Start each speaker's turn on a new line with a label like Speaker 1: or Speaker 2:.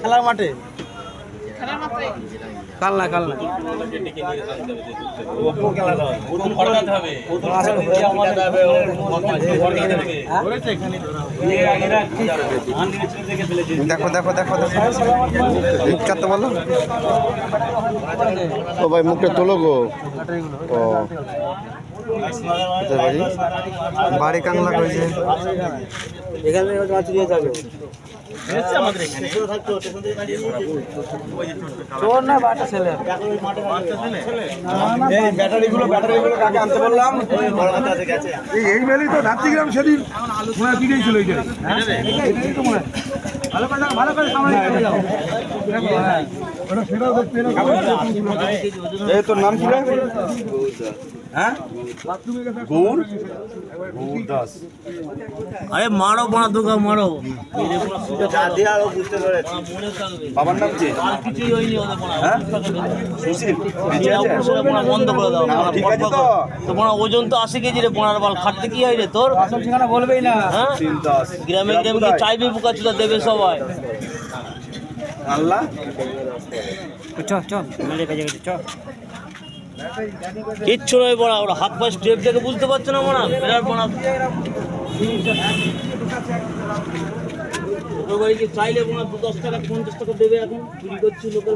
Speaker 1: খেলার মাঠে কালনা কালনা
Speaker 2: দেখো দেখো দেখো দেখো বলো ও ভাই মুখটা তোলো গো ও বাড়ি কাংলা করেছে
Speaker 1: এখান থেকে মাছ দিয়ে যাবে ব্যাটারিগুলো কাকে আনতে বললাম এই মেলেই তো নাতিগ্রাম সেদিন মনে পিঠেই ছিল ভালো করে তোর নাম কি হ্যাঁ গৌর দাস
Speaker 3: আরে মারো বড় দোকা মারো
Speaker 1: বাবার নাম কি
Speaker 3: কিছুই হয়নি ওদের বন্ধ করে দাও তো ওজন তো 80 কেজি রে বোনার বাল খাটতে কি হয় রে তোর
Speaker 1: ঠিকানা বলবেই না
Speaker 3: হ্যাঁ গ্রামে গ্রামে চাইবে বুকা চুলা দেবে সবাই
Speaker 1: আল্লাহ
Speaker 3: চল কিচ্ছু নয় বড়া ওরা হাত পা স্টেপ দেখে বুঝতে পারছো না বড়া বিরাট বড়া চাইলে বড়া 10 টাকা 50 টাকা দেবে এখন চুরি করছি লোকের